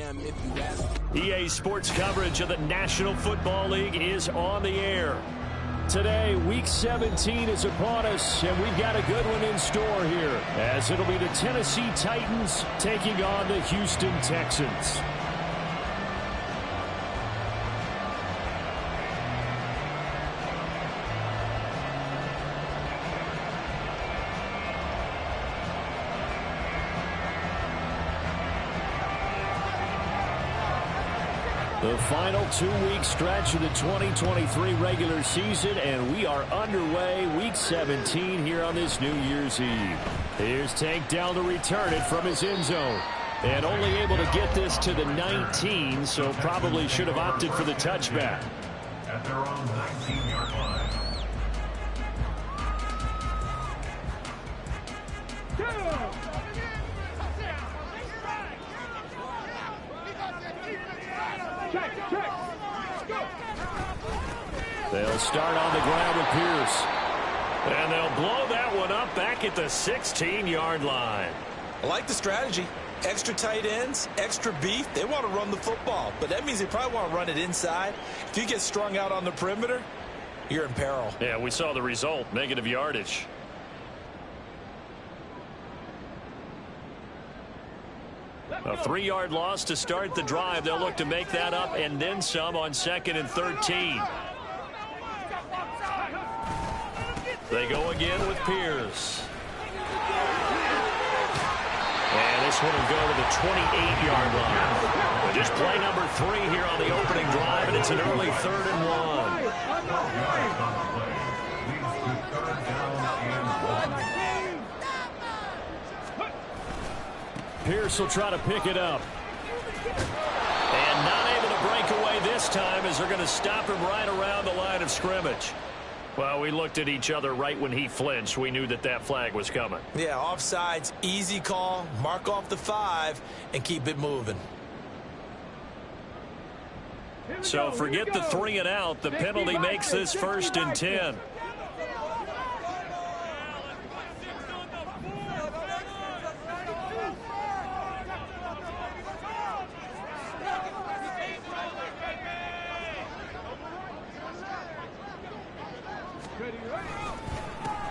am, if you ask. EA Sports coverage of the National Football League is on the air. Today, Week 17 is upon us, and we've got a good one in store here, as it'll be the Tennessee Titans taking on the Houston Texans. The final 2-week stretch of the 2023 regular season, and we are underway Week 17 here on this New Year's Eve. Here's Tank Dell to return it from his end zone. And only able to get this to the 19, so probably should have opted for the touchback. At their own 19-yard line. They'll start on the ground with Pierce. And they'll blow that one up back at the 16-yard line. I like the strategy. Extra tight ends, extra beef. They want to run the football, but that means they probably want to run it inside. If you get strung out on the perimeter, you're in peril. Yeah, we saw the result, negative yardage. A 3-yard loss to start the drive. They'll look to make that up and then some on 2nd and 13. They go again with Pierce. And this one will go to the 28-yard line. Just play number 3 here on the opening drive, and it's an early 3rd and 1. Pierce will try to pick it up. And not able to break away this time as they're going to stop him right around the line of scrimmage. Well, we looked at each other right when he flinched. We knew that that flag was coming. Yeah, offsides, easy call. Mark off the 5 and keep it moving. So forget the 3 and out. The penalty makes this 1st and 10.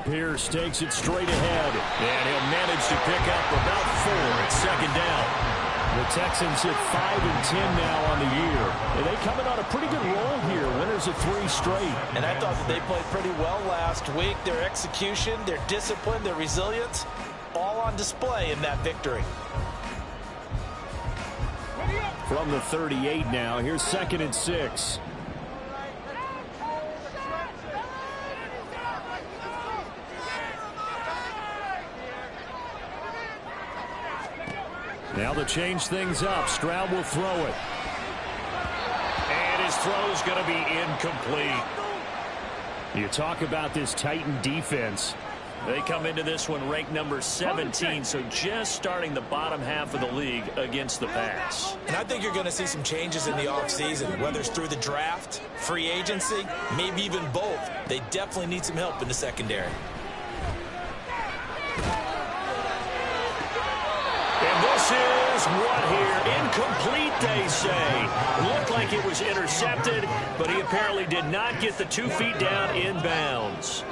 Pierce takes it straight ahead, and he'll manage to pick up about 4 at 2nd down. The Texans hit 5 and 10 now on the year, and they coming on a pretty good roll here, winners of 3 straight. And I thought that they played pretty well last week. Their execution, their discipline, their resilience, all on display in that victory. From the 38 now, here's 2nd and 6. Now to change things up, Stroud will throw it. And his throw's going to be incomplete. You talk about this Titan defense. They come into this one ranked number 17, so just starting the bottom half of the league against the pass. And I think you're going to see some changes in the offseason, whether it's through the draft, free agency, maybe even both. They definitely need some help in the secondary. And this is what here? Incomplete, they say. Looked like it was intercepted, but he apparently did not get the 2 feet down inbounds.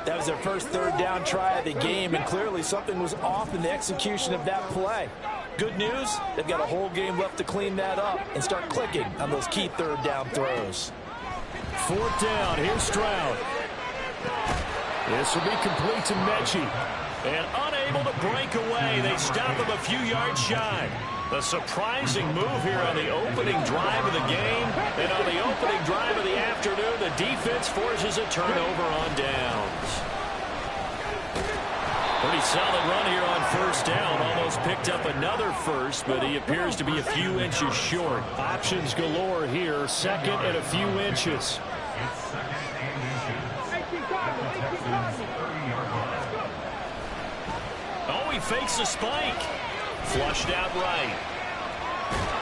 That was their first 3rd down try of the game, and clearly something was off in the execution of that play. Good news, they've got a whole game left to clean that up and start clicking on those key 3rd down throws. 4th down, here's Stroud. This will be complete to Mechie. And unable to break away, they stop him a few yards shy. A surprising move here on the opening drive of the game. And on the opening drive of the afternoon, the defense forces a turnover on downs. Pretty solid run here on 1st down. Almost picked up another first, but he appears to be a few inches short. Options galore here. 2nd and a few inches. Oh, he fakes a spike. Flushed out right.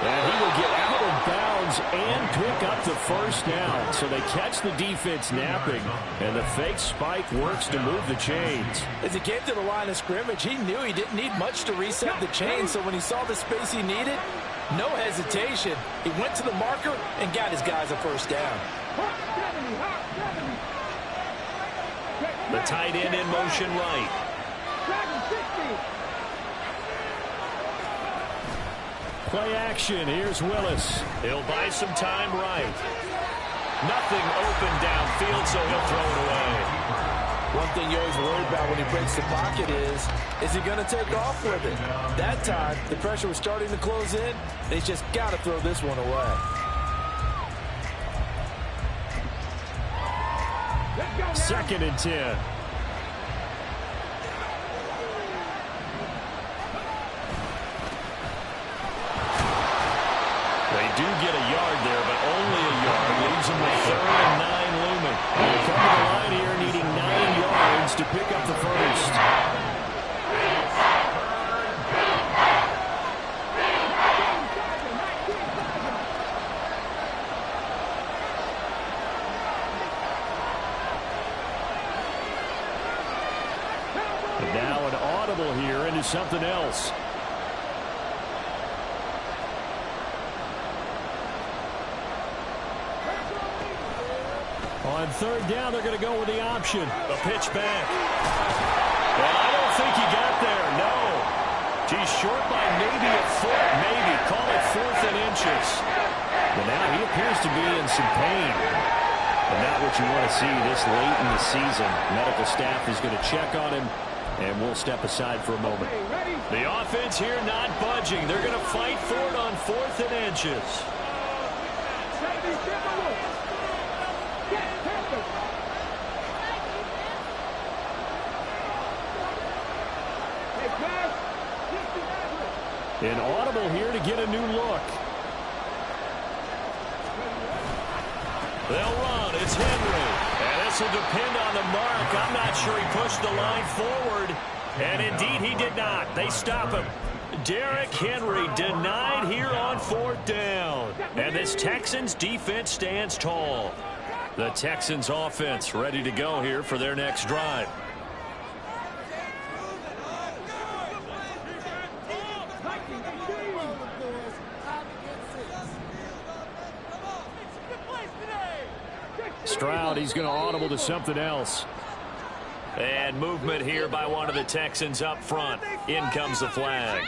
And he will get out of bounds and pick up the 1st down. So they catch the defense napping, and the fake spike works to move the chains. As he came to the line of scrimmage, he knew he didn't need much to reset the chains. So when he saw the space he needed, No hesitation. He went to the marker and got his guys a first down. The tight end in motion right. Play action. Here's Willis. He'll buy some time right. Nothing open downfield, so he'll throw it away. One thing you always worry about when he breaks the pocket is he going to take off with it? That time, the pressure was starting to close in. They just got to throw this one away. 2nd and 10. They do get a yard there, but only a yard. Leaves them with 3rd and 9 looming. They come to the line here needing 9 yards to pick up the first. And now an audible here into something else. On 3rd down, they're going to go with the option. A pitch back. Well, I don't think he got there, no. He's short by maybe a foot, maybe. Call it 4th and inches. But now he appears to be in some pain. And not what you want to see this late in the season. Medical staff is going to check on him, and we'll step aside for a moment. The offense here not budging. They're going to fight for it on 4th and inches. An audible here to get a new look. They'll run. It's Henry. And this will depend on the mark. I'm not sure he pushed the line forward. And indeed he did not. They stop him. Derrick Henry denied here on 4th down. And this Texans defense stands tall. The Texans offense ready to go here for their next drive. Stroud, he's going to audible to something else. And movement here by one of the Texans up front. In comes the flag.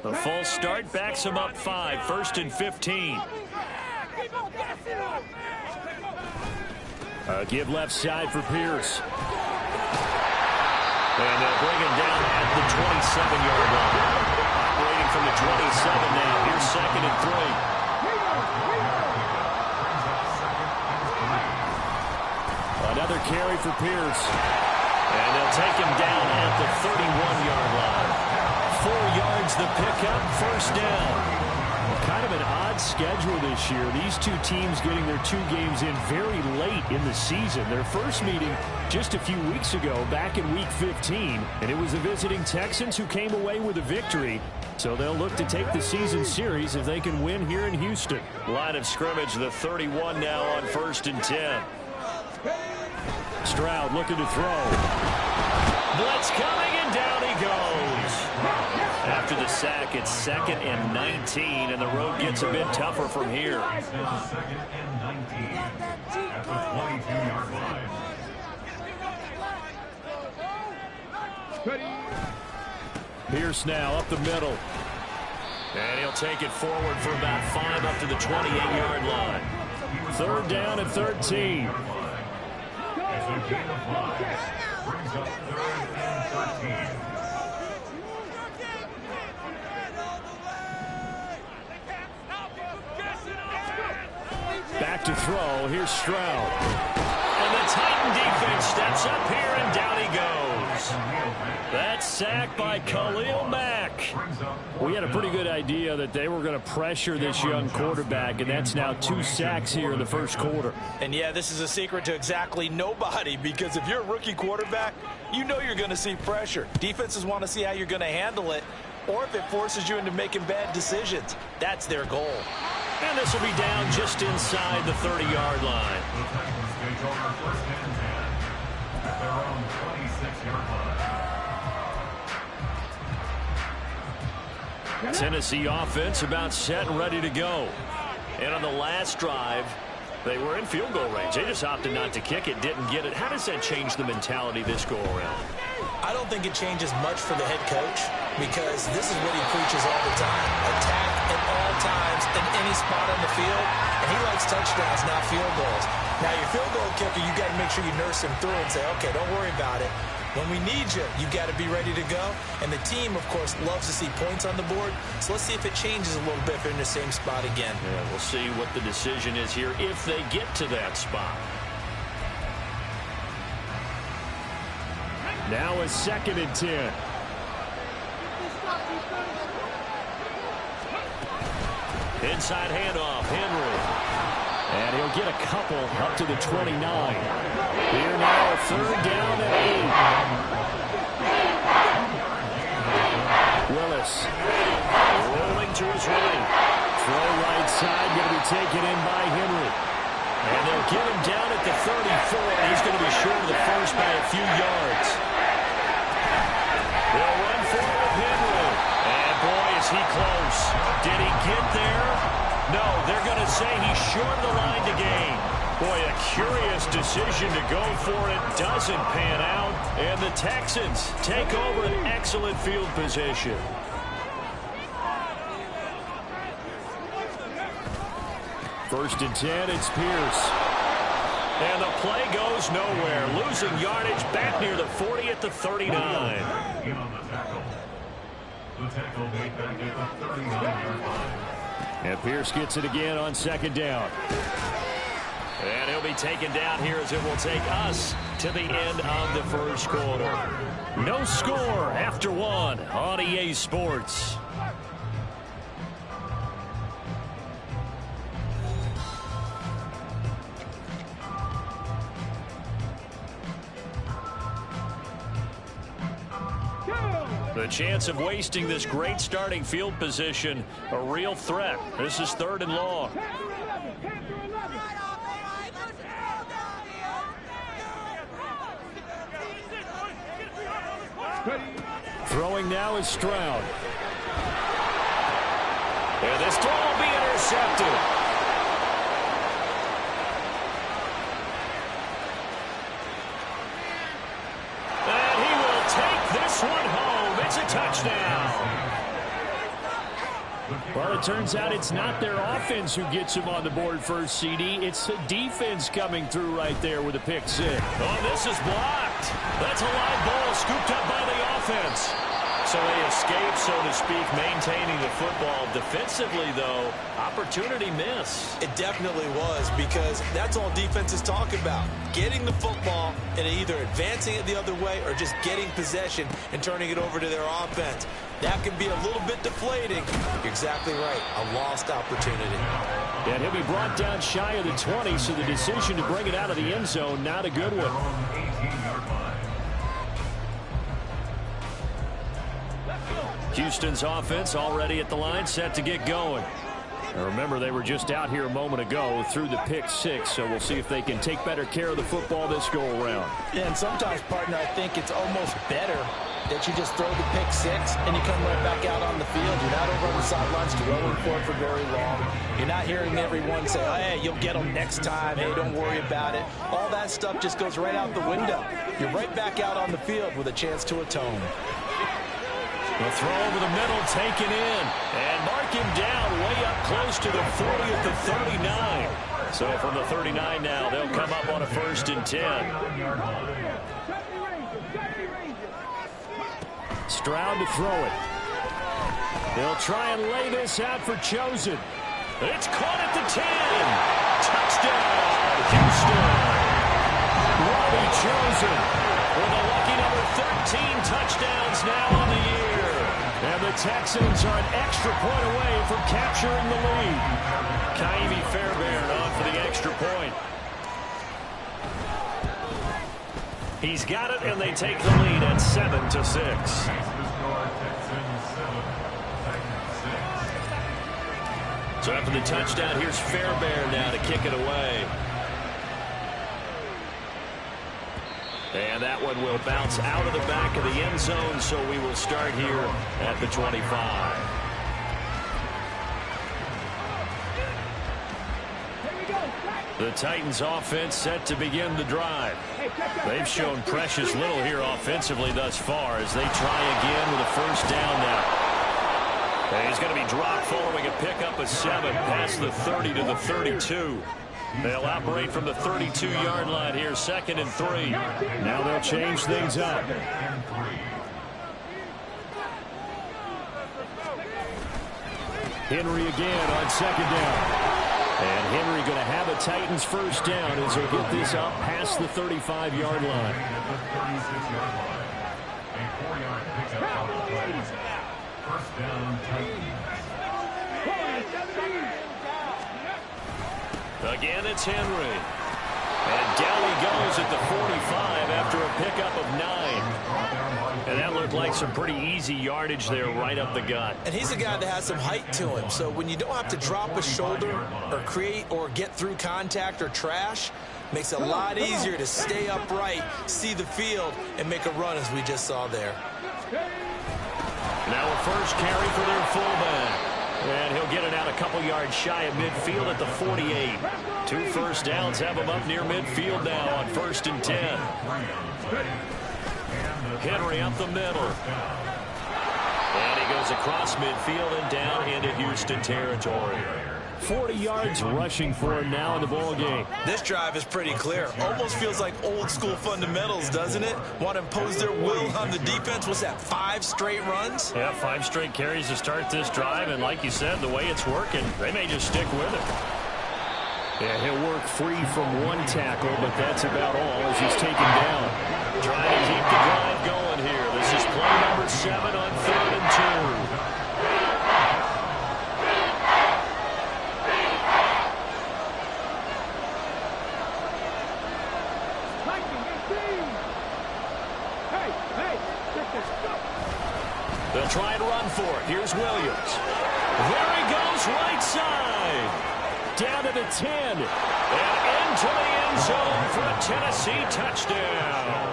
The false start backs him up 5. 1st and 15. Give left side for Pierce. And they'll bring him down at the 27-yard line. Operating from the 27 now. Here's 2nd and 3. Another carry for Pierce. And they'll take him down at the 31-yard line. 4 yards the pickup, 1st down. Kind of an odd schedule this year. These two teams getting their 2 games in very late in the season. Their first meeting just a few weeks ago, back in Week 15. And it was the visiting Texans who came away with a victory. So they'll look to take the season series if they can win here in Houston. Line of scrimmage, the 31 now on 1st and 10. Stroud looking to throw. Blitz coming, and down he goes. After the sack, it's 2nd and 19, and the road gets a bit tougher from here. 2nd and 19 at the 22-yard line. Pierce now up the middle. And he'll take it forward for about 5 up to the 28-yard line. 3rd down and 13. As a gain of 5 brings up 3rd and 13. Back to throw. Here's Stroud. And the Titan defense steps up here, and down he goes. That sack by Khalil Mack. We had a pretty good idea that they were going to pressure this young quarterback, and that's now 2 sacks here in the first quarter. And yeah, this is a secret to exactly nobody, because if you're a rookie quarterback, you know you're going to see pressure. Defenses want to see how you're going to handle it, or if it forces you into making bad decisions. That's their goal. And this will be down just inside the 30-yard line. The Texans take over 1st and 10 at their own 26-yard line. Tennessee offense about set and ready to go. And on the last drive, they were in field goal range. They just opted not to kick it, didn't get it. How does that change the mentality this go around? I don't think it changes much for the head coach because this is what he preaches all the time. Attack at all times in any spot on the field. And he likes touchdowns, not field goals. Now, your field goal kicker, you got to make sure you nurse him through and say, okay, don't worry about it. When we need you, you got to be ready to go. And the team, of course, loves to see points on the board. So let's see if it changes a little bit if they're in the same spot again. Yeah, we'll see what the decision is here if they get to that spot. Now a 2nd and 10. Inside handoff, Henry. And he'll get a couple up to the 29. Here now, a 3rd down and 8. Willis rolling to his right. Throw right side, going to be taken in by Henry. And they'll get him down at the 34. He's going to be short of the first by a few yards. They'll run for it with Henry. And boy, is he close. Did he get there? No, they're going to say he's short of the line to gain. Boy, a curious decision to go for it. Doesn't pan out. And the Texans take over an excellent field position. First and 10, it's Pierce. And the play goes nowhere. Losing yardage back near the 40 at the 39. The tackle made back at the 39-yard line. And Pierce gets it again on 2nd down. And he'll be taken down here as it will take us to the end of the first quarter. No score after 1 on EA Sports. The chance of wasting this great starting field position, a real threat. This is 3rd and long. Throwing now is Stroud. And this throw will be intercepted. And he will take this one home. It's a touchdown. Well, it turns out it's not their offense who gets him on the board first, CD. It's the defense coming through right there with a pick six. Oh, this is blocked. That's a live ball scooped up by the offense. So they escape, so to speak, maintaining the football. Defensively, though, opportunity miss. It definitely was, because that's all defenses talk about. Getting the football and either advancing it the other way or just getting possession and turning it over to their offense. That can be a little bit deflating. You're exactly right. A lost opportunity. And he'll be brought down shy of the 20, so the decision to bring it out of the end zone, not a good one. Houston's offense already at the line, set to get going. Now remember, they were just out here a moment ago through the pick six, so we'll see if they can take better care of the football this go-around. Yeah, and sometimes, partner, I think it's almost better that you just throw the pick six and you come right back out on the field. You're not over on the sidelines throwing for it for very long. You're not hearing everyone say, oh, hey, you'll get them next time. Hey, don't worry about it. All that stuff just goes right out the window. You're right back out on the field with a chance to atone. The throw over the middle, taken in, and mark him down way up close to the 40 at the 39. So from the 39 now, they'll come up on a 1st and 10. Stroud to throw it. They'll try and lay this out for Chosen. It's caught at the 10. Touchdown, Houston. Robbie Chosen with a lucky number 13 touchdowns now on the year. And the Texans are an extra point away from capturing the lead. Kaimi Fairbairn on for the extra point. He's got it, and they take the lead at 7-6. So after the touchdown, here's Fairbairn now to kick it away. And that one will bounce out of the back of the end zone, so we will start here at the 25. The Titans offense set to begin the drive. They've shown precious little here offensively thus far as they try again with a first down now. And he's going to be dropped following a pickup of 7 past the 30 to the 32. They'll operate from the 32-yard line here, 2nd and 3. Now they'll change things up. Henry again on 2nd down. And Henry going to have a Titans first down as he'll get this up past the 35-yard line. First down, Titans. Again, it's Henry. And down he goes at the 45 after a pickup of 9. And that looked like some pretty easy yardage there right up the gut. And he's a guy that has some height to him. So when you don't have to drop a shoulder or create or get through contact or trash, makes it a lot easier to stay upright, see the field, and make a run as we just saw there. Now a first carry for their fullback. And he'll get it out a couple yards shy of midfield at the 48. 2 first downs have him up near midfield now on 1st and 10. Henry up the middle. And he goes across midfield and down into Houston territory. 40 yards rushing for him now in the ball game. This drive is pretty clear. Almost feels like old school fundamentals, doesn't it? Want to impose their will on the defense. What's that, 5 straight runs? Yeah, 5 straight carries to start this drive. And like you said, the way it's working, they may just stick with it. Yeah, he'll work free from 1 tackle, but that's about all as he's taken down. Trying to keep the drive going here. This is play number 7 on 3rd and 2. They'll try and run for it. Here's Williams. There he goes, right side. Down to the 10. And into the end zone for a Tennessee touchdown.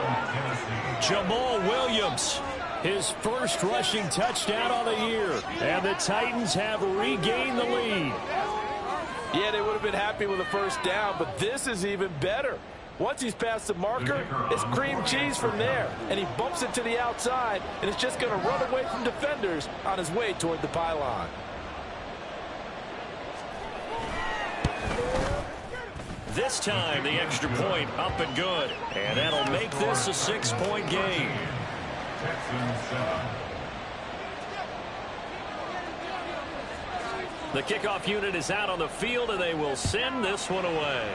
Jamal Williams. His first rushing touchdown on the year. And the Titans have regained the lead. Yeah, they would have been happy with a first down, but this is even better. Once he's past the marker, it's cream cheese from there. And he bumps it to the outside, and it's just going to run away from defenders on his way toward the pylon. This time, the extra point up and good. And that'll make this a 6-point game. The kickoff unit is out on the field, and they will send this one away.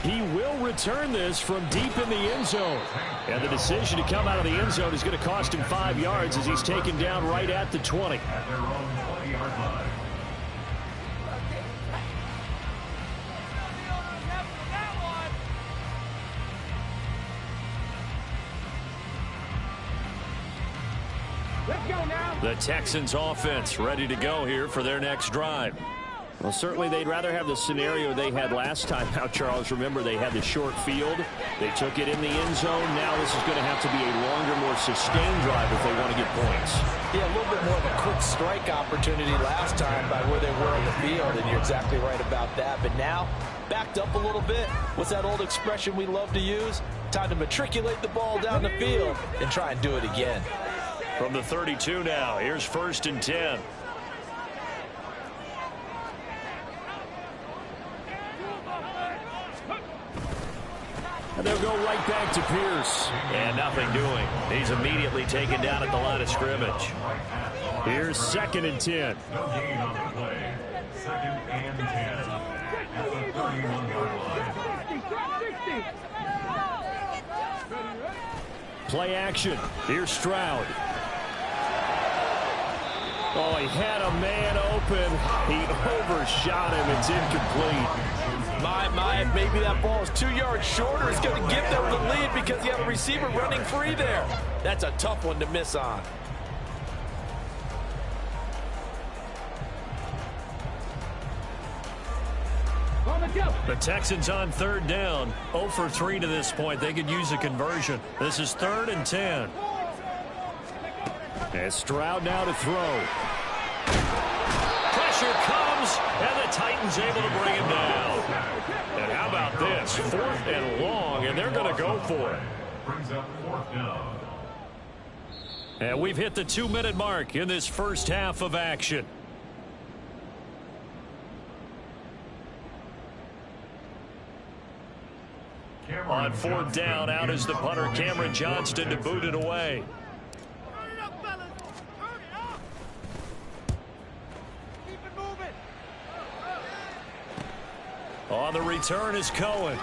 He will return this from deep in the end zone. And the decision to come out of the end zone is going to cost him 5 yards as he's taken down right at the 20. At their own 20-yard line. The Texans offense ready to go here for their next drive. Well, certainly they'd rather have the scenario they had last time out, Charles. Remember, they had the short field. They took it in the end zone. Now this is going to have to be a longer, more sustained drive if they want to get points. Yeah, a little bit more of a quick strike opportunity last time by where they were on the field, and you're exactly right about that. But now, backed up a little bit. What's that old expression we love to use? Time to matriculate the ball down the field and try and do it again. From the 32 now, here's 1st and 10. And they'll go right back to Pierce. And nothing doing. He's immediately taken down at the line of scrimmage. Here's 2nd and 10. No gain on the play. 2nd and 10. At the 31-yard line. Play action. Here's Stroud. Oh, he had a man open. He overshot him. It's incomplete. My, maybe that ball is 2 yards shorter. It's going to give them the lead because you have a receiver running free there. That's a tough one to miss on. The Texans on 3rd down. 0 for 3 to this point. They could use a conversion. This is 3rd and 10. And Stroud now to throw. pressure comes, and the Titans able to bring him down. And how about this? 4th and long, and they're going to go for it. Brings up 4th down. And we've hit the 2-minute mark in this first half of action. On 4th down, out is the punter, Cameron Johnston, to boot it away. On the return is Cohen.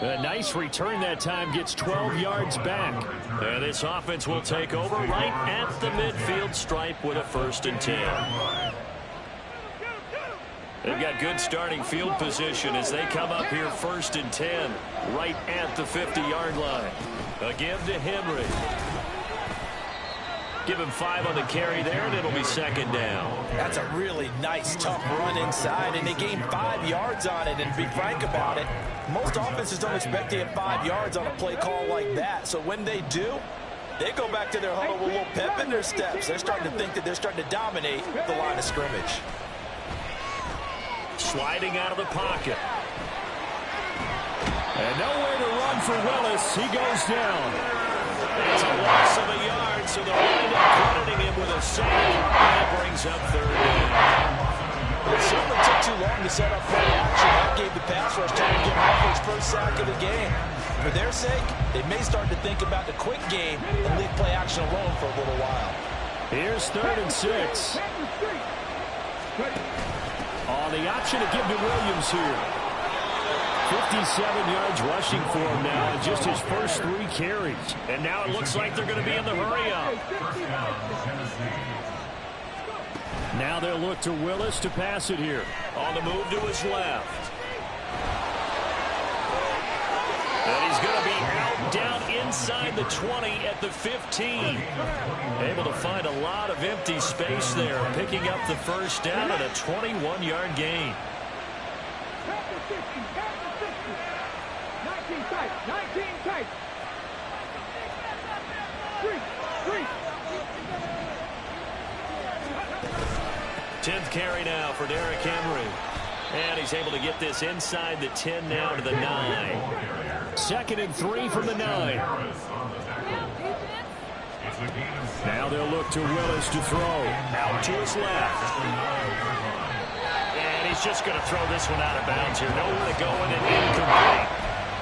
A nice return that time, gets 12 yards back. And this offense will take over right at the midfield stripe with a 1st and 10. They've got good starting field position as they come up here 1st and 10 right at the 50-yard line. Again to Henry. Give him 5 on the carry there, and it'll be 2nd down. That's a really nice, tough run inside, and they gained 5 yards on it. And to be frank about it, most offenses don't expect to get 5 yards on a play call like that. So when they do, they go back to their huddle with a little pep in their steps. They're starting to think that they're starting to dominate the line of scrimmage. Sliding out of the pocket. And nowhere to run for Willis. He goes down. It's a loss of a yard, so they'll wind up crediting him with a sack. And that brings up 3rd down. It certainly took too long to set up play action. That gave the pass rush time to get off for his first sack of the game. For their sake, they may start to think about the quick game and leave play action alone for a little while. Here's 3rd and 6. The option to give to Williams here. 57 yards rushing for him now in just his first 3 carries. And now it looks like they're going to be in the hurry-up. Now they'll look to Willis to pass it here. On the move to his left. And he's going to be out down inside the 20 at the 15. Able to find a lot of empty space there, picking up the 1st down and a 21-yard gain. 19 tight. 10th carry now for Derrick Henry. And he's able to get this inside the 10 now to the 9. 2nd and 3 from the 9. Now they'll look to Willis to throw. Out to his left. And he's just going to throw this one out of bounds here. Nowhere to go and incomplete.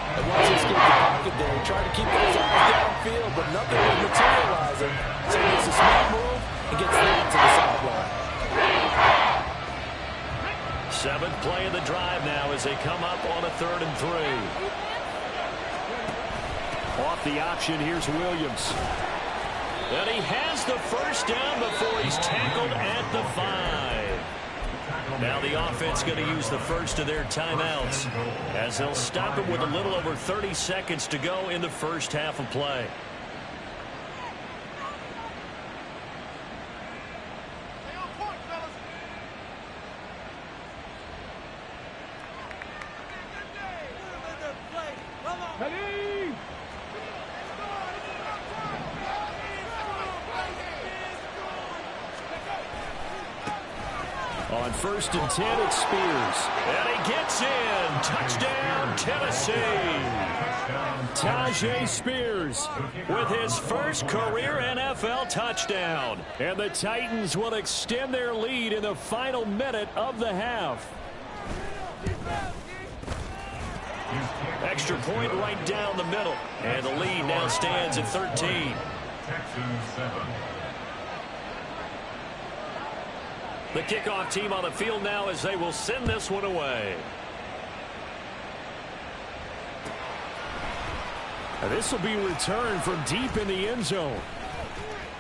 And once he escaped the pocket there, he tried to keep those eyes downfield, but nothing was materializing. So he makes a smart move and gets that to the sideline. 7th play of the drive now as they come up on a 3rd and 3. Off the option, here's Williams. And he has the 1st down before he's tackled at the 5. Now the offense going to use the first of their timeouts as they'll stop him with a little over 30 seconds to go in the first half of play. On 1st and 10, it's Spears. And he gets in. Touchdown, Tennessee. Tajay Spears with his first career NFL touchdown. And the Titans will extend their lead in the final minute of the half. Extra point right down the middle. And the lead now stands at 13. Texans 7. The kickoff team on the field now as they will send this one away. And this will be returned from deep in the end zone.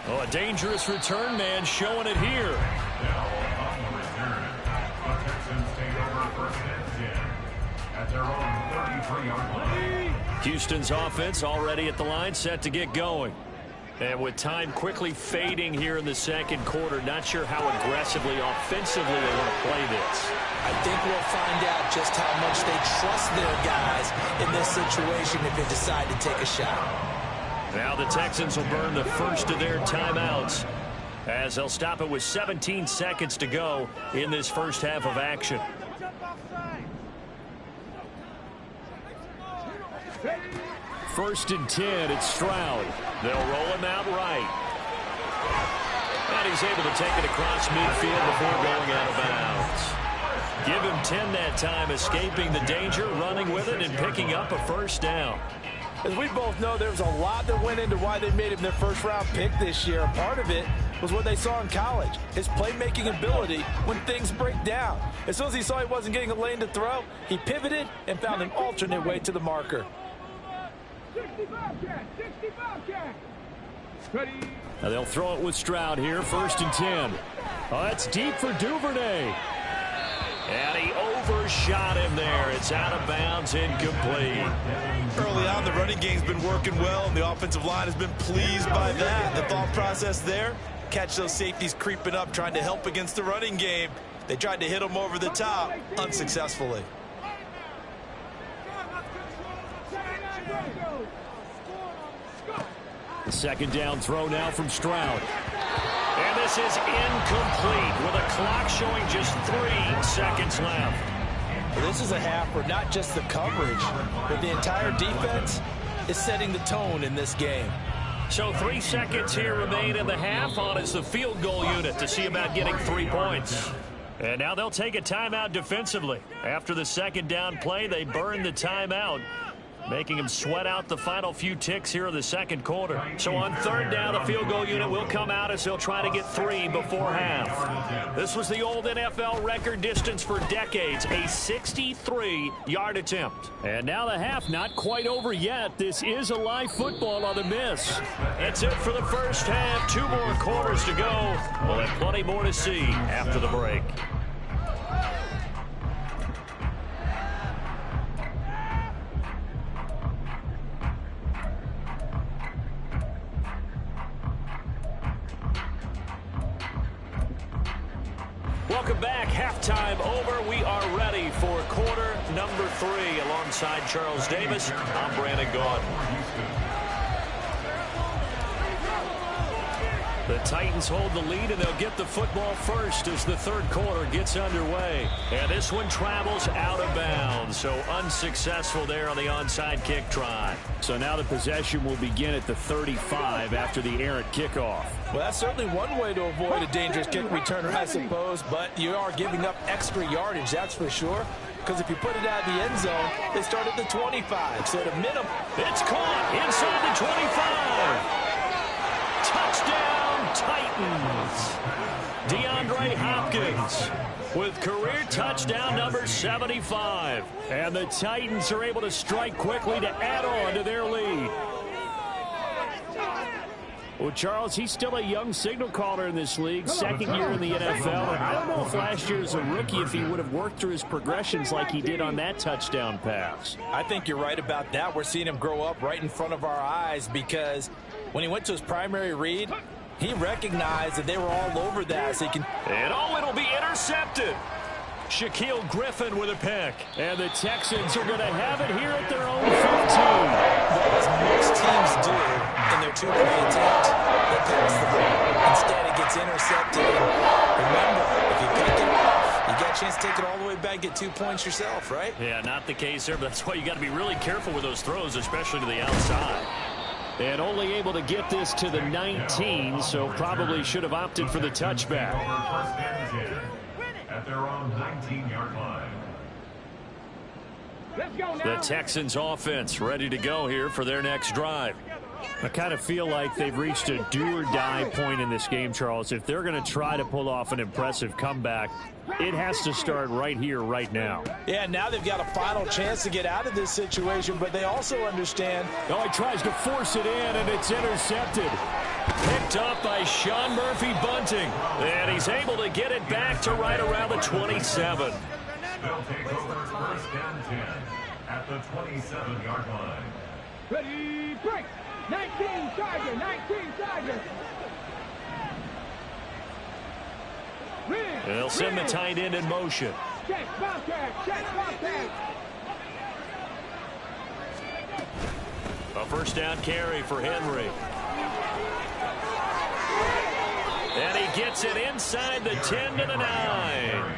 Oh, a dangerous return man showing it here. Now on the return, the Texans take over 1st and 10 at their own 33-yard line. Houston's offense already at the line, set to get going. And with time quickly fading here in the second quarter, not sure how aggressively, offensively they want to play this. I think we'll find out just how much they trust their guys in this situation if they decide to take a shot. Now the Texans will burn the first of their timeouts as they'll stop it with 17 seconds to go in this first half of action. First and 10, it's Stroud. They'll roll him out right. And he's able to take it across midfield before going out of bounds. Give him 10 that time, escaping the danger, running with it, and picking up a first down. As we both know, there was a lot that went into why they made him their first-round pick this year. Part of it was what they saw in college, his playmaking ability when things break down. As soon as he saw he wasn't getting a lane to throw, he pivoted and found an alternate way to the marker. 65 check, 65 check. Ready. Now they'll throw it with Stroud here, first and 10. Oh, that's deep for Duvernay. And he overshot him there. It's out of bounds, incomplete. Early on, the running game's been working well, and the offensive line has been pleased by that. The thought process there, catch those safeties creeping up, trying to help against the running game. They tried to hit him over the top, unsuccessfully. The second down throw now from Stroud. And this is incomplete with a clock showing just 3 seconds left. This is a half where not just the coverage, but the entire defense is setting the tone in this game. So 3 seconds here remain in the half. On is the field goal unit to see about getting 3 points. And now they'll take a timeout defensively. After the second down play, they burn the timeout, making him sweat out the final few ticks here in the second quarter. So on third down, the field goal unit will come out as they'll try to get 3 before half. This was the old NFL record distance for decades, a 63-yard attempt. And now the half not quite over yet. This is a live football on the miss. That's it for the first half. 2 more quarters to go. We'll have plenty more to see after the break. Welcome back. Halftime over. We are ready for quarter number 3. Alongside Charles Davis, I'm Brandon Gaudin. The Titans hold the lead, and they'll get the football first as the third quarter gets underway. And this one travels out of bounds, so unsuccessful there on the onside kick try. So now the possession will begin at the 35 after the errant kickoff. Well, that's certainly one way to avoid a dangerous kick returner, I suppose, but you are giving up extra yardage, that's for sure. Because if you put it out of the end zone, they start at the 25. So at a minimum, it's caught inside the 25. Touchdown, Titans. DeAndre Hopkins with career touchdown number 75. And the Titans are able to strike quickly to add on to their lead. Well, Charles, he's still a young signal caller in this league, second year in the NFL. And I don't know if last year as a rookie, if he would have worked through his progressions like he did on that touchdown pass. I think you're right about that. We're seeing him grow up right in front of our eyes because when he went to his primary read, he recognized that they were all over that. So he can. And it'll be intercepted. Shaquille Griffin with a pick. And the Texans are going to have it here at their own 15. As most teams do in their two-point attempt, they pass the ball. Instead, it gets intercepted. Remember, if you pick it off, you got a chance to take it all the way back, get 2 points yourself, right? Yeah, not the case there, but that's why you got to be really careful with those throws, especially to the outside. And only able to get this to the 19, so probably should have opted for the touchback. At their own 19-yard line. Let's go now. The Texans offense ready to go here for their next drive. I kind of feel like they've reached a do-or-die point in this game, Charles. If they're going to try to pull off an impressive comeback, it has to start right here, right now. Yeah, now they've got a final chance to get out of this situation, but they also understand. Oh, he tries to force it in, and it's intercepted. Picked up by Sean Murphy Bunting. And he's able to get it back to right around the 27. They'll take over first and 10 at the 27-yard line. Ready, break. 19 Tiger, 19 Tiger. They'll send the tight end in motion. Check, Bobcat, check, Bobcat. A first down carry for Henry. And he gets it inside the 10 to the 9.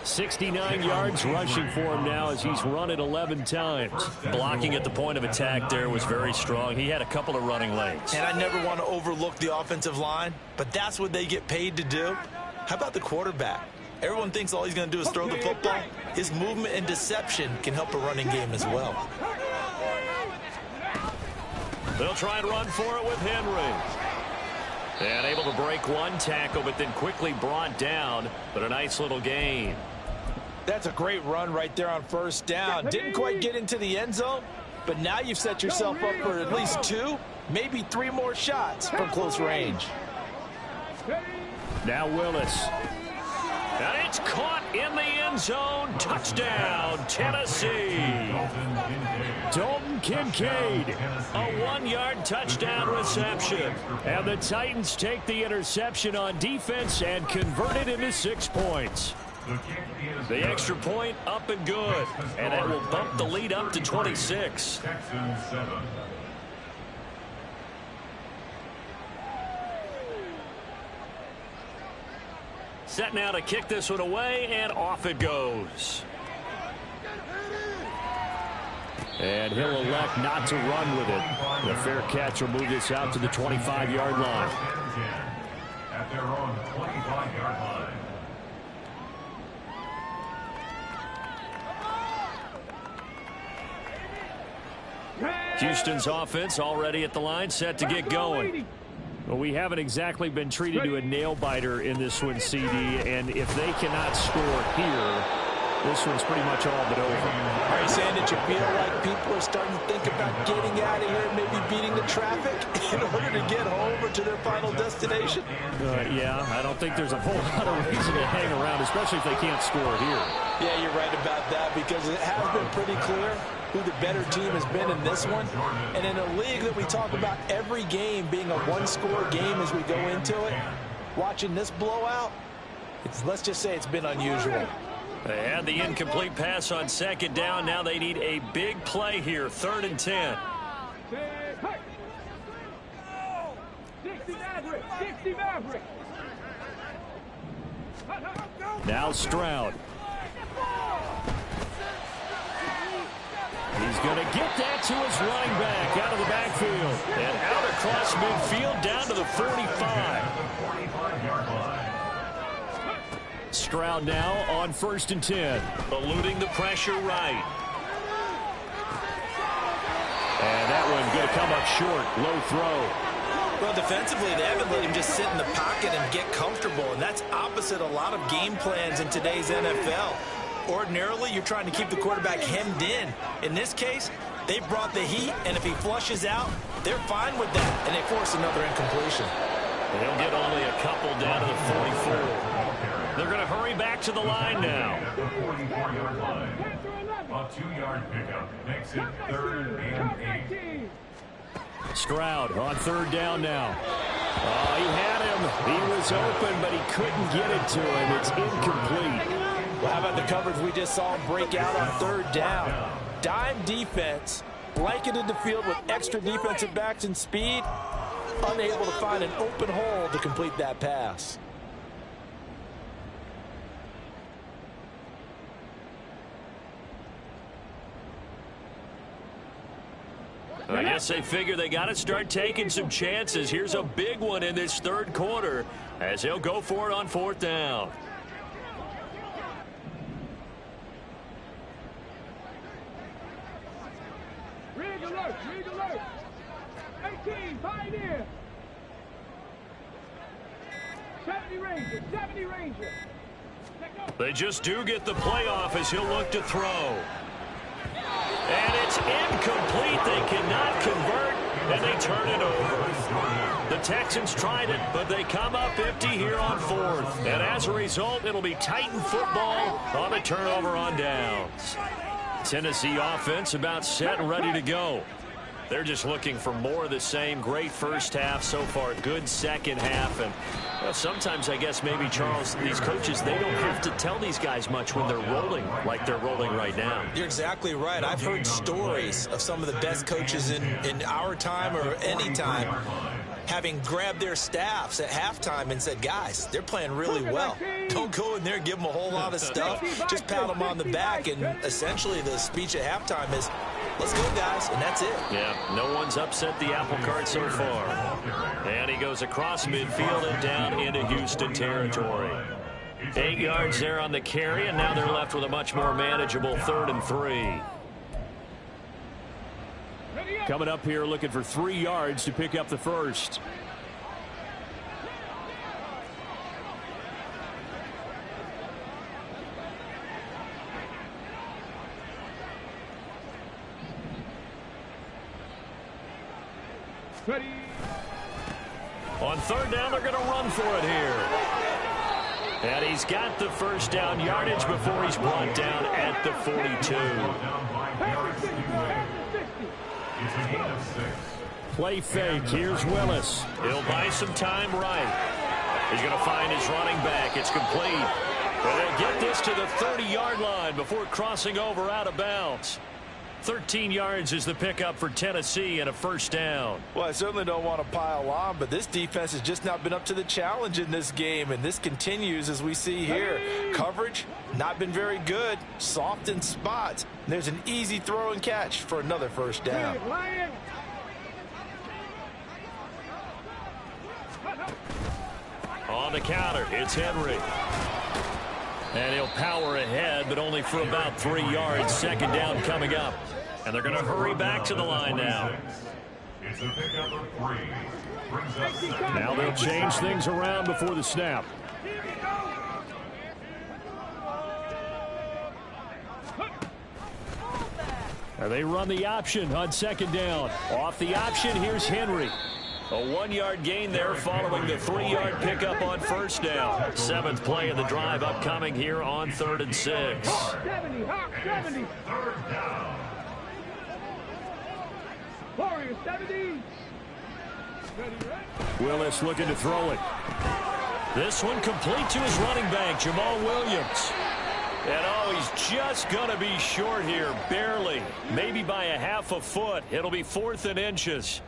69 yards rushing for him now as he's run it 11 times. Blocking at the point of attack there was very strong. He had a couple of running lanes. And I never want to overlook the offensive line, but that's what they get paid to do. How about the quarterback? Everyone thinks all he's going to do is throw the football. His movement and deception can help a running game as well. They'll try and run for it with Henry. And able to break one tackle, but then quickly brought down. But a nice little gain. That's a great run right there on first down. Didn't quite get into the end zone, but now you've set yourself up for at least 2, maybe 3 more shots from close range. Now Willis. And it's caught in the end zone. Touchdown, Tennessee. Dalton Kincaid. A 1-yard touchdown reception. And the Titans take the interception on defense and convert it into 6 points. The extra point up and good. And that will bump the lead up to 26. Texans 7. Set now to kick this one away, and off it goes. And he'll elect not to run with it. The fair catch will move this out to the 25-yard line. At their own 25-yard line. Houston's offense already at the line, set to get going. Well, we haven't exactly been treated to a nail-biter in this one, CD, and if they cannot score here, this one's pretty much all but over. Are you saying that you feel like people are starting to think about getting out of here and maybe beating the traffic in order to get home or to their final destination? Yeah, I don't think there's a whole lot of reason to hang around, especially if they can't score here. Yeah, you're right about that, because it has been pretty clear who the better team has been in this one. And in a league that we talk about every game being a one-score game as we go into it, watching this blowout, let's just say it's been unusual. They had the incomplete pass on second down. Now they need a big play here, 3rd and 10. 60 Maverick! 60 Maverick! Now Stroud. He's going to get that to his running back out of the backfield. And out across midfield down to the 45. Stroud now on 1st and 10. Eluding the pressure right. And that one going to come up short. Low throw. Well, defensively, they haven't let him just sit in the pocket and get comfortable, and that's opposite a lot of game plans in today's NFL. Ordinarily, you're trying to keep the quarterback hemmed in. In this case, they brought the heat, and if he flushes out, they're fine with that, and they force another incompletion. They'll get only a couple down to the 44. They're going to hurry back to the line now. At the 44-yard line. A 2-yard pickup makes it 3rd and 8. Stroud on 3rd down now. Oh, he had him. He was open, but he couldn't get it to him. It's incomplete. Well, how about the coverage we just saw him break out on 3rd down? Dime defense, blanketed the field with extra defensive backs and speed, unable to find an open hole to complete that pass. I guess they figure they got to start taking some chances. Here's a big one in this 3rd quarter as he'll go for it on 4th down. Rig alert! Rig alert! 18, Pioneer! 70 Ranger! 70 Ranger! They just do get the playoff as he'll look to throw. And it's incomplete. They cannot convert, and they turn it over. The Texans tried it, but they come up empty here on 4th. And as a result, it'll be Titan football on a turnover on downs. Tennessee offense about set and ready to go. They're just looking for more of the same. Great first half so far. Good second half. And well, sometimes I guess maybe, Charles, these coaches, they don't have to tell these guys much when they're rolling like they're rolling right now. You're exactly right. I've heard stories of some of the best coaches in our time or any time having grabbed their staffs at halftime and said, guys, they're playing really well. Don't go in there and give them a whole lot of stuff. Just pat them on the back. And essentially the speech at halftime is, let's go, guys, and that's it. Yeah, no one's upset the apple cart so far. And he goes across midfield and down into Houston territory. 8 yards there on the carry, and now they're left with a much more manageable 3rd and 3. Coming up here looking for 3 yards to pick up the first. Ready. On 3rd down, they're going to run for it here. And he's got the first down yardage before he's brought down at the 42. Play fake. Here's Willis. He'll buy some time right. He's going to find his running back. It's complete. And they'll get this to the 30-yard line before crossing over out of bounds. 13 yards is the pickup for Tennessee and a first down. Well, I certainly don't want to pile on, but this defense has just not been up to the challenge in this game, and this continues as we see here. Coverage, not been very good, soft in spots. There's an easy throw and catch for another first down. On the counter, it's Henry. And he'll power ahead, but only for about 3 yards. Second down coming up. And they're going to hurry back to the line now. It's a pickup of 3. Brings us Now they'll change things around before the snap. And they run the option on 2nd down. Off the option, here's Henry. A 1-yard gain there following the 3-yard pickup on first down. 7th play of the drive upcoming here on 3rd and 6. 70, Hawk 70. 3rd down. Warriors 70. Willis looking to throw it. This one complete to his running back, Jamal Williams. And oh, he's just going to be short here, barely. Maybe by a half a foot. It'll be 4th and inches.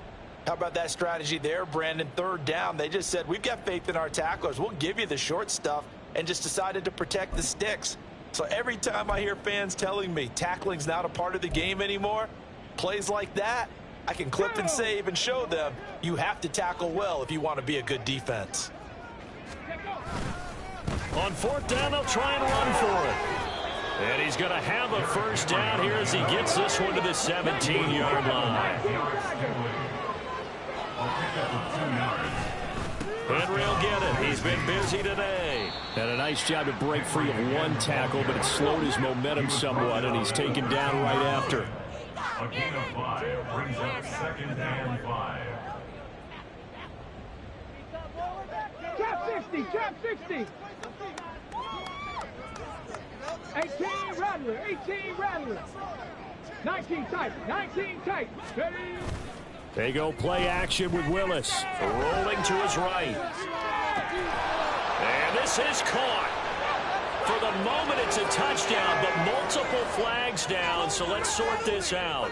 How about that strategy there, Brandon? 3rd down. They just said, we've got faith in our tacklers. We'll give you the short stuff, and just decided to protect the sticks. So every time I hear fans telling me tackling's not a part of the game anymore, plays like that, I can clip and save and show them you have to tackle well if you want to be a good defense. On 4th down, they'll try and run for it. And he's going to have a first down here as he gets this one to the 17-yard line. Henry will get it. He's been busy today. And a nice job to break free of 1 tackle, but it slowed his momentum somewhat, and he's taken down right after. A gain of 5 brings up 2nd and 5. Cap 60, cap 60. 18 Rattler, 18 Rattler. 19 tight, 19 tight. Ready? They go play action with Willis. Rolling to his right. And this is caught. For the moment, it's a touchdown, but multiple flags down, so let's sort this out.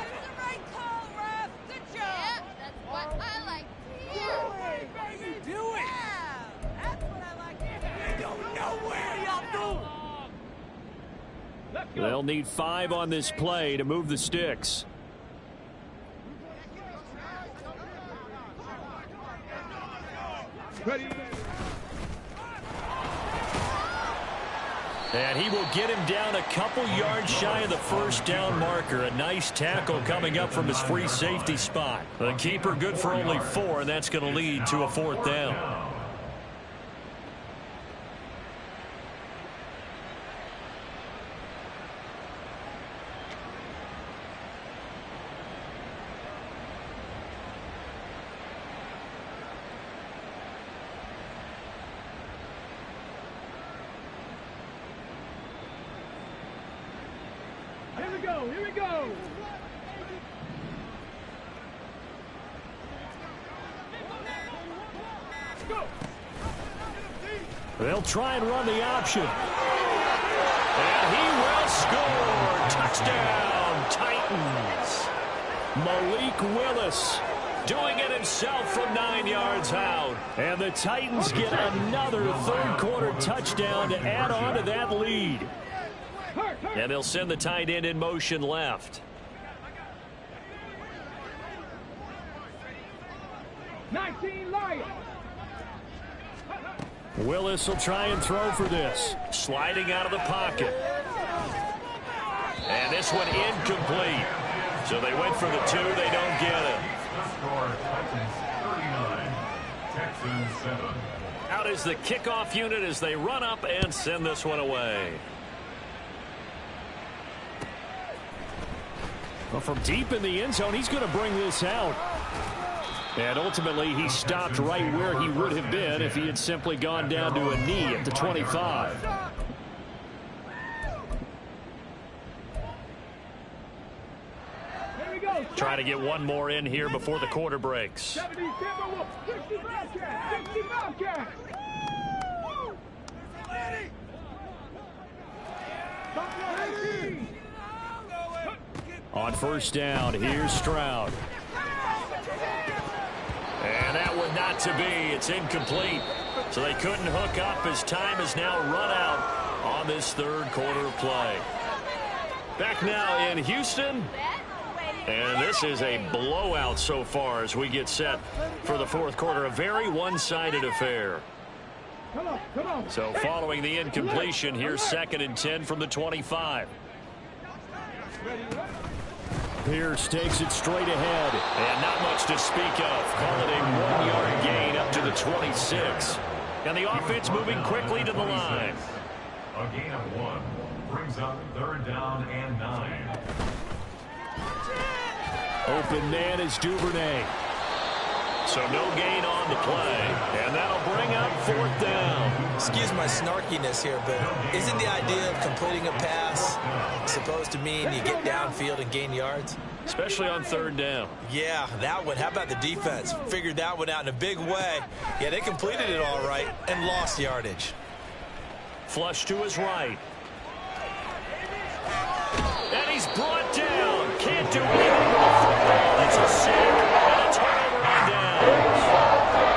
They'll need 5 on this play to move the sticks. Ready? And he will get him down a couple yards shy of the first down marker. A nice tackle coming up from his free safety spot. The keeper good for only 4, and that's going to lead to a 4th down. Here we go, here we go. They'll try and run the option. And he will score. Touchdown, Titans. Malik Willis doing it himself from 9 yards out. And the Titans get another third-quarter touchdown to add on to that lead. And they'll send the tight end in motion left. 19 Lions. Willis will try and throw for this. Sliding out of the pocket. And this one incomplete. So they went for the 2. They don't get it. Score Titans 39, Texans 7. Out is the kickoff unit as they run up and send this one away. Well, from deep in the end zone, he's going to bring this out. And ultimately, he stopped right where he would have been if he had simply gone down to a knee at the 25. Trying to get one more in here before the quarter breaks. 70 Timberwolves, 60 Bobcats, 60 Bobcats. On first down, here's Stroud. And that one not to be. It's incomplete. So they couldn't hook up as time is now run out on this third quarter of play. Back now in Houston. And this is a blowout so far as we get set for the fourth quarter. A very one-sided affair. So following the incompletion, here's 2nd and 10 from the 25. Pierce takes it straight ahead. And not much to speak of. Call it a 1-yard gain up to the 26. And the offense moving quickly to the line. A gain of 1 brings up 3rd down and 9. Open man is Duvernay. So no gain on the play. And that'll bring up 4th down. Excuse my snarkiness here, but isn't the idea of completing a pass supposed to mean you get downfield and gain yards? Especially on 3rd down. Yeah, that one. How about the defense? Figured that one out in a big way. Yeah, they completed it all right and lost yardage. Flush to his right. And he's brought down. Can't do anything with the football. It's a sack and a turnover on downs.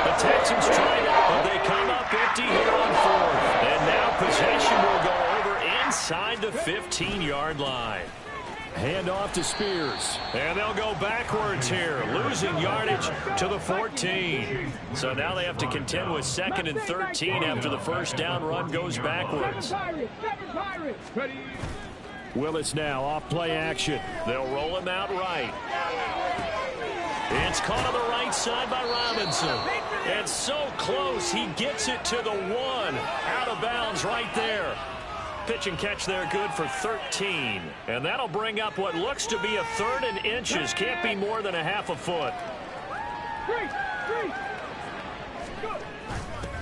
The Texans try it, but they come up empty here on 4th. And now possession will go over inside the 15-yard line. Hand off to Spears. And they'll go backwards here, losing yardage to the 14. So now they have to contend with 2nd and 13 after the first down run goes backwards. Willis now off play action. They'll roll him out right. It's caught on the right side by Robinson. And so close, he gets it to the 1. Out of bounds right there. Pitch and catch there good for 13. And that'll bring up what looks to be a 3rd and inches. Can't be more than a half a foot.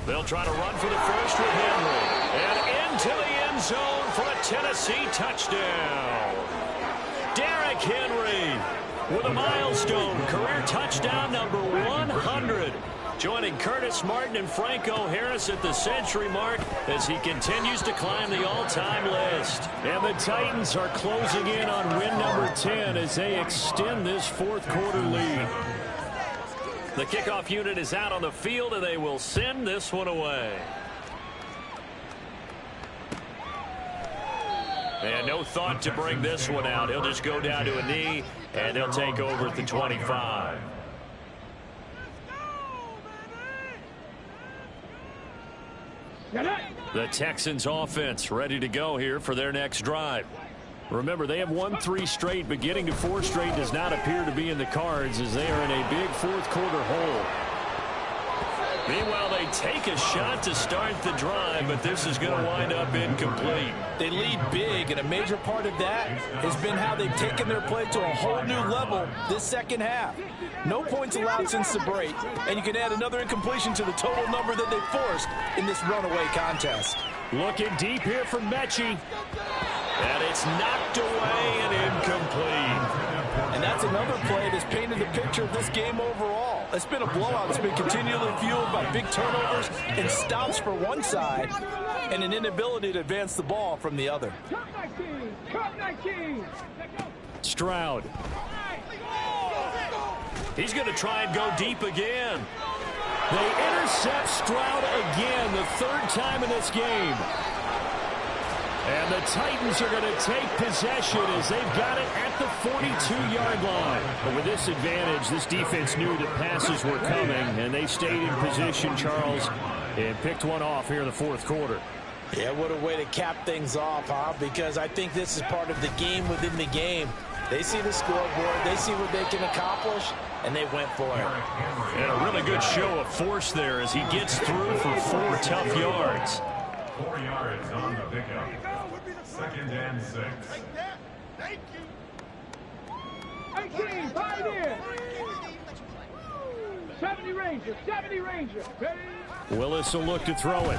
They'll try to run for the first with Henry. And into the end zone for a Tennessee touchdown. Derrick Henry with a milestone career touchdown number 100. Joining Curtis Martin and Franco Harris at the century mark as he continues to climb the all-time list. And the Titans are closing in on win number 10 as they extend this fourth quarter lead. The kickoff unit is out on the field, and they will send this one away. And no thought to bring this one out. He'll just go down to a knee, and they'll take over at the 25. The Texans offense ready to go here for their next drive. Remember, they have won 3 straight, but getting to 4 straight does not appear to be in the cards as they are in a big fourth quarter hole. Meanwhile, they take a shot to start the drive, but this is going to wind up incomplete. They lead big, and a major part of that has been how they've taken their play to a whole new level this second half. No points allowed since the break, and you can add another incompletion to the total number that they forced in this runaway contest. Looking deep here for Mechie. And it's knocked away and incomplete. And that's another play that's painted the picture of this game overall. It's been a blowout. It's been continually fueled by big turnovers and stops for one side and an inability to advance the ball from the other. Cut 19. Stroud. He's going to try and go deep again. They intercept Stroud again, the third time in this game. And the Titans are going to take possession as they've got it at the 42-yard line. But with this advantage, this defense knew that passes were coming, and they stayed in position, Charles, and picked one off here in the fourth quarter. Yeah, what a way to cap things off, huh? Because I think this is part of the game within the game. They see the scoreboard, they see what they can accomplish, and they went for it. And a really good show of force there as he gets through for 4 tough yards. 4 yards on the pickup. 2nd and 6. Thank you. 18, pioneer. 70 Ranger, 70 Ranger. Willis will look to throw it.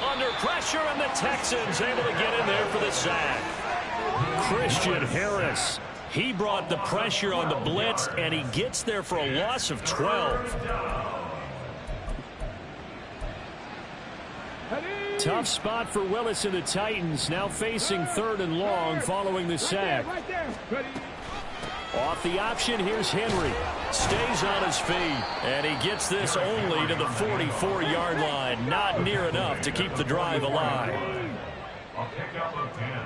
Under pressure, and the Texans able to get in there for the sack. Christian Harris, he brought the pressure on the blitz, and he gets there for a loss of 12. Tough spot for Willis and the Titans, now facing 3rd and long following the sack. Off the option, here's Henry. Stays on his feet, and he gets this only to the 44-yard line. Not near enough to keep the drive alive. A pickup of 10,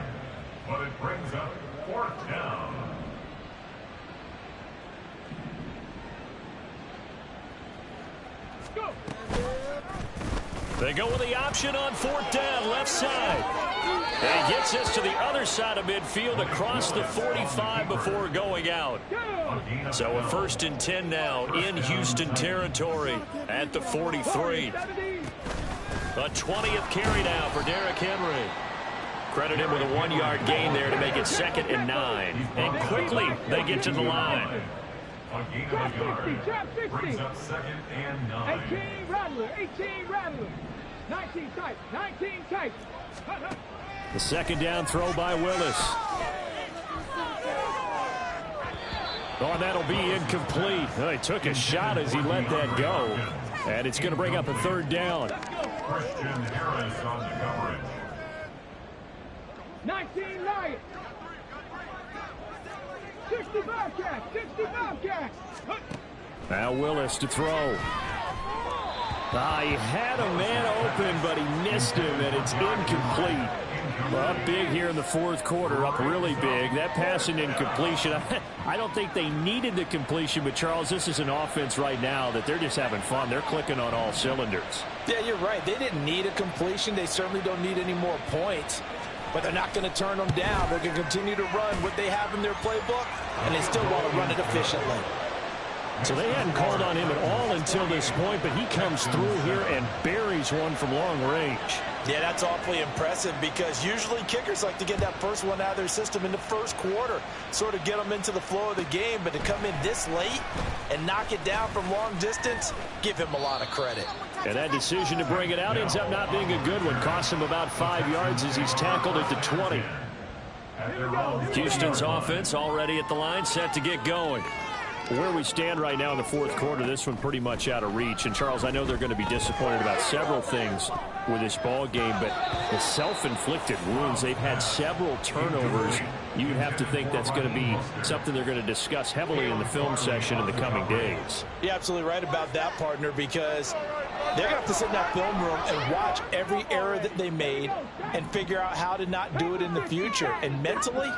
but it brings up 4th down. They go with the option on 4th down, left side. And he gets this to the other side of midfield across the 45 before going out. So a 1st and 10 now in Houston territory at the 43. A 20th carry now for Derrick Henry. Credit him with a 1-yard gain there to make it 2nd and 9. And quickly they get to the line. A gain of a yard brings up 2nd and 9. 18 Rattler, 18 Rattler. 19 tight, 19 tight. The 2nd down throw by Willis. Oh, that'll be incomplete. Well, he took a shot as he let that go. And it's going to bring up a 3rd down. Christian Harris on the coverage. 19 Riot. 60 Bobcat, 60 Bobcat. Now Willis to throw. He had a man open, but he missed him, and it's incomplete. Up big here in the 4th quarter, up really big. That pass and incompletion, I don't think they needed the completion, but Charles, this is an offense right now that they're just having fun. They're clicking on all cylinders. Yeah, you're right. They didn't need a completion. They certainly don't need any more points. But they're not going to turn them down. They're going to continue to run what they have in their playbook, and they still want to run it efficiently. So they hadn't called on him at all until this point, but he comes through here and buries one from long range. Yeah, that's awfully impressive because usually kickers like to get that first one out of their system in the 1st quarter, sort of get them into the flow of the game, but to come in this late and knock it down from long distance, give him a lot of credit. And that decision to bring it out ends up not being a good one. Costs him about 5 yards as he's tackled at the 20. Houston's offense already at the line, set to get going. Where we stand right now in the 4th quarter, this one pretty much out of reach. And, Charles, I know they're going to be disappointed about several things with this ball game, but the self-inflicted wounds, they've had several turnovers. You'd have to think that's going to be something they're going to discuss heavily in the film session in the coming days. You're absolutely right about that, partner, because they're going to have to sit in that film room and watch every error that they made and figure out how to not do it in the future. And mentally,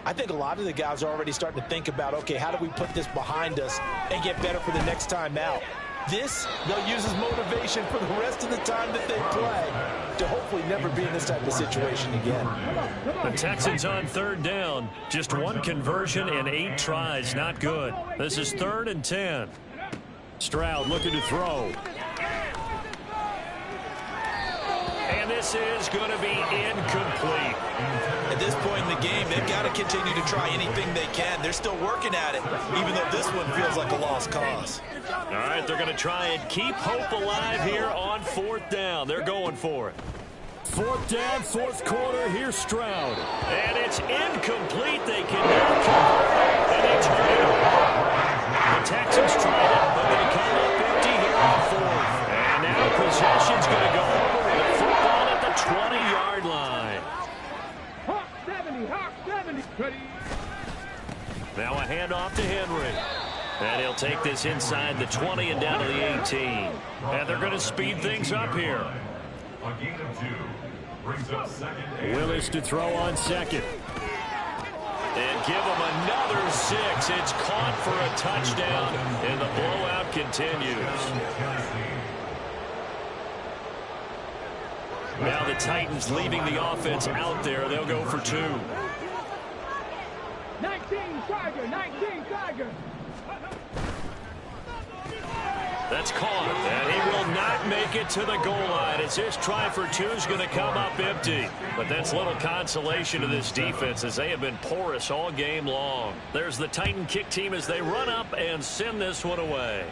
I think a lot of the guys are already starting to think about, okay, how do we put this behind us and get better for the next time out? This, they'll use as motivation for the rest of the time that they play to hopefully never be in this type of situation again. The Texans on 3rd down. Just 1 conversion and 8 tries. Not good. This is 3rd and 10. Stroud looking to throw. And this is going to be incomplete. At this point in the game, they've got to continue to try anything they can. They're still working at it, even though this one feels like a lost cause. All right, they're going to try and keep hope alive here on 4th down. They're going for it. 4th down, 4th quarter. Here's Stroud. And it's incomplete. They can now convert, and they turn it over. The Texans tried it, but they come up empty here on 4th. And now possession's going to go over with the football at the 20-yard line. Hawk 70, Hawk 70. Now a handoff to Henry. And he'll take this inside the 20 and down to the 18. And they're going to speed things up here. A gain of 2 brings up second. Willis to throw on second. And give him another 6. It's caught for a touchdown, and the blowout continues. Now the Titans leaving the offense out there. They'll go for 2. 19 Tiger, 19 Tiger. That's caught, and he will not make it to the goal line as this try for 2 is going to come up empty. But that's little consolation to this defense as they have been porous all game long. There's the Titan kick team as they run up and send this one away.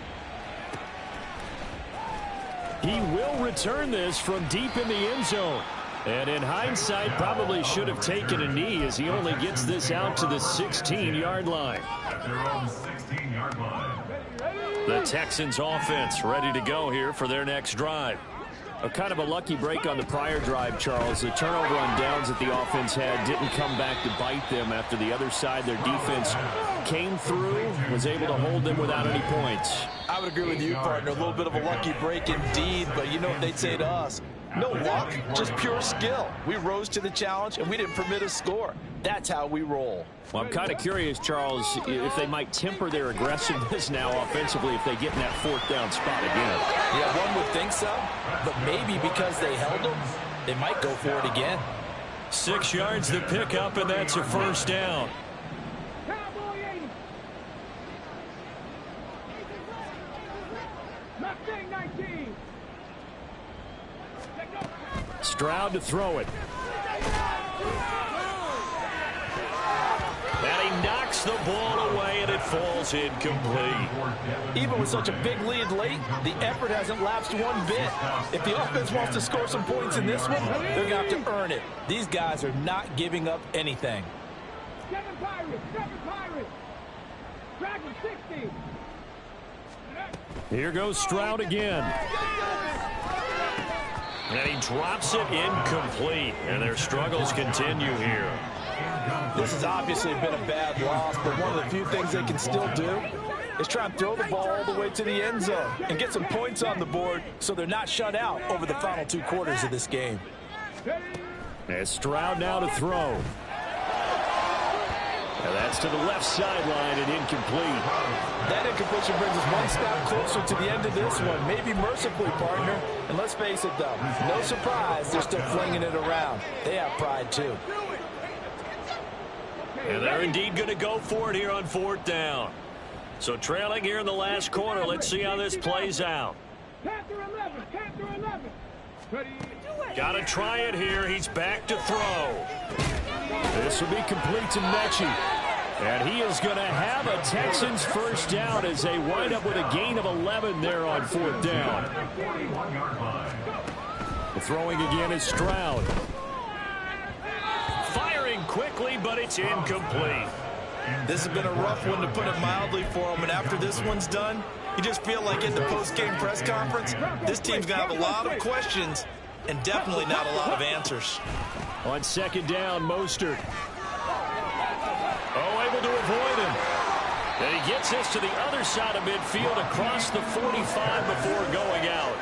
He will return this from deep in the end zone. And in hindsight, probably should have taken a knee as he only gets this out to the 16-yard line. At their own 16-yard line. The Texans offense ready to go here for their next drive. A kind of a lucky break on the prior drive, Charles. The turnover on downs that the offense had didn't come back to bite them after the other side. Their defense came through, was able to hold them without any points. I would agree with you, partner. A little bit of a lucky break indeed, but you know what they'd say to us. No luck, just pure skill. We rose to the challenge, and we didn't permit a score. That's how we roll. Well, I'm kind of curious, Charles, if they might temper their aggressiveness now offensively if they get in that 4th down spot again. Yeah, one would think so, but maybe because they held them, they might go for it again. 6 yards to pick up, and that's a 1st down. Cowboy 80. Mustang 19. Stroud to throw it. And he knocks the ball away, and it falls incomplete. Even with such a big lead late, the effort hasn't lapsed one bit. If the offense wants to score some points in this one, they're going to have to earn it. These guys are not giving up anything. 7 Pirates, 7 Pirates. Dragon 60. Here goes Stroud again. And he drops it incomplete. And their struggles continue here. This has obviously been a bad loss, but one of the few things they can still do is try and throw the ball all the way to the end zone and get some points on the board so they're not shut out over the final 2 quarters of this game. And Stroud now to throw. And that's to the left sideline and incomplete. That incompletion brings us one step closer to the end of this one, maybe mercifully, partner. And let's face it, though, no surprise they're still flinging it around. They have pride, too. And they're indeed going to go for it here on 4th down. So trailing here in the last quarter, let's see how this plays out. Panther 11, Panther 11. Ready? Got to try it here. He's back to throw. This will be complete to Mechie. And he is going to have a Texans 1st down as they wind up with a gain of 11 there on 4th down. Throwing again is Stroud. Firing quickly, but it's incomplete. This has been a rough one, to put it mildly, for him. And after this one's done, you just feel like at the post-game press conference, this team's going to have a lot of questions and definitely not a lot of answers. On 2nd down, Mostert. Oh, able to avoid him. And he gets this to the other side of midfield across the 45 before going out.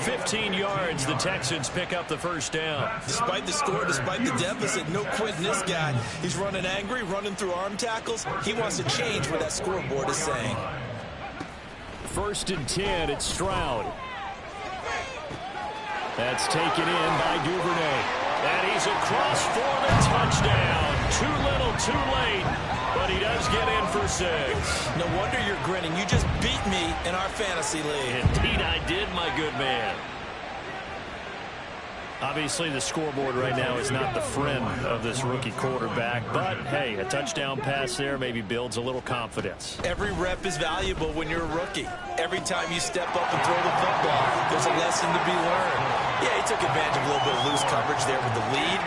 15 yards, the Texans pick up the 1st down. Despite the score, despite the deficit, no quitting this guy. He's running angry, running through arm tackles. He wants to change what that scoreboard is saying. 1st and 10, it's Stroud. That's taken in by Duvernay. And he's across for the touchdown. Too little, too late. But he does get in for 6. No wonder you're grinning. You just beat me in our fantasy league. Indeed I did, my good man. Obviously, the scoreboard right now is not the friend of this rookie quarterback, but, hey, a touchdown pass there maybe builds a little confidence. Every rep is valuable when you're a rookie. Every time you step up and throw the football, there's a lesson to be learned. Yeah, he took advantage of a little bit of loose coverage there with the lead,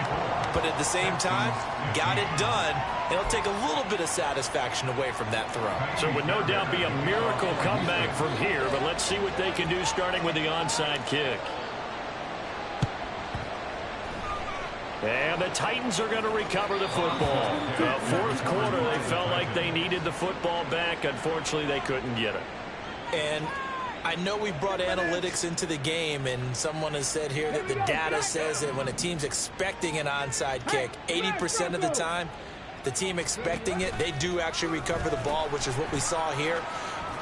but at the same time, got it done. It'll take a little bit of satisfaction away from that throw. So it would no doubt be a miracle comeback from here, but let's see what they can do starting with the onside kick. And the Titans are going to recover the football. The fourth quarter, they felt like they needed the football back. Unfortunately, they couldn't get it. And I know we brought analytics into the game, and someone has said here that the data says that when a team's expecting an onside kick, 80% of the time, the team expecting it, they do actually recover the ball, which is what we saw here.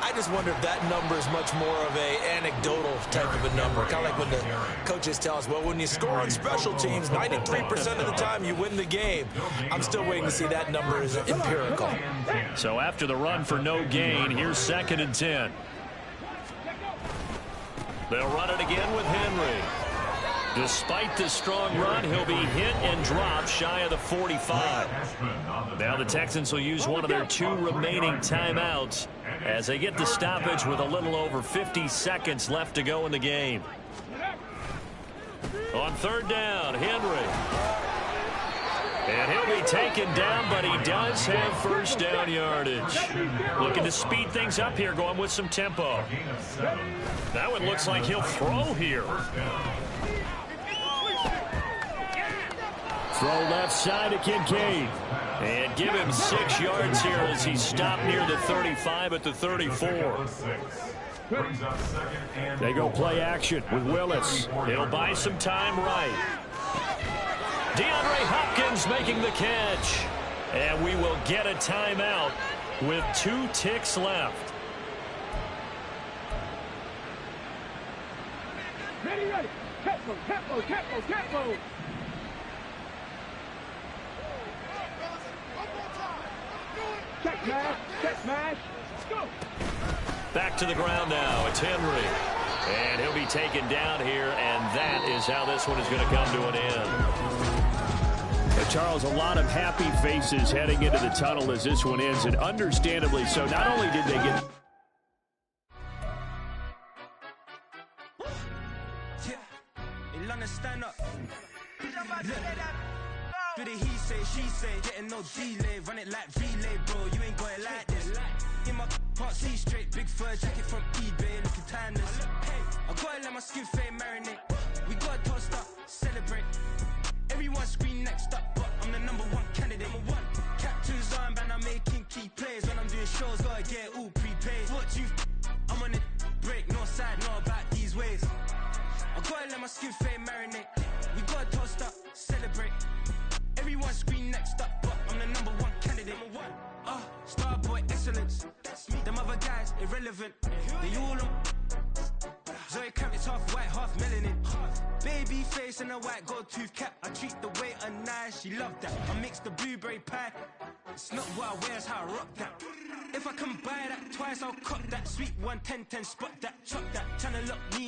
I just wonder if that number is much more of a anecdotal type of a number. Kind of like when the coaches tell us, well, when you score on special teams, 93% of the time you win the game. I'm still waiting to see that number is empirical. So after the run for no gain, here's 2nd and 10. They'll run it again with Henry. Despite the strong run, he'll be hit and dropped shy of the 45. Now the Texans will use one of their 2 remaining timeouts as they get the stoppage with a little over 50 seconds left to go in the game. On 3rd down, Henry. And he'll be taken down, but he does have first down yardage. Looking to speed things up here, going with some tempo. Now it looks like he'll throw here. Throw left side to Kincaid. And give him 6 yards here as he stopped near the 35 at the 34. They go play action with Willis. He'll buy some time right. DeAndre Hopkins making the catch. And we will get a timeout with 2 ticks left. Ready, ready. Tempo, tempo, tempo, tempo. Check smash. Go. Back to the ground now. It's Henry. And he'll be taken down here, and that is how this one is going to come to an end. Charles, a lot of happy faces heading into the tunnel as this one ends, and understandably so. Not only did they get... Stand up. Do the he say, she say, getting no delay, run it like relay, bro. You ain't got it like this. In my can't see straight, big fur jacket from eBay, looking timeless. I gotta let my skin fade marinate. We got toast up, celebrate. Everyone scream next up, but I'm the #1 candidate. Captain's armband, I'm making key plays. When I'm doing shows, gotta get all prepaid. What you? I'm on it, break, no side, know about these ways. I gotta let my skin fade marinate. We gotta toast up, celebrate. Everyone scream next up, but I'm the #1 candidate. Starboy excellence. Them other guys irrelevant. They all on. Zoe Kravitz half white, half melanin. Baby face and a white gold tooth cap. I treat the waiter nice, she loved that. I mix the blueberry pie. It's not what I wear, it's how I rock that. If I can buy that twice, I'll cut that. Sweet 110, spot that, chop that. Tryna lock me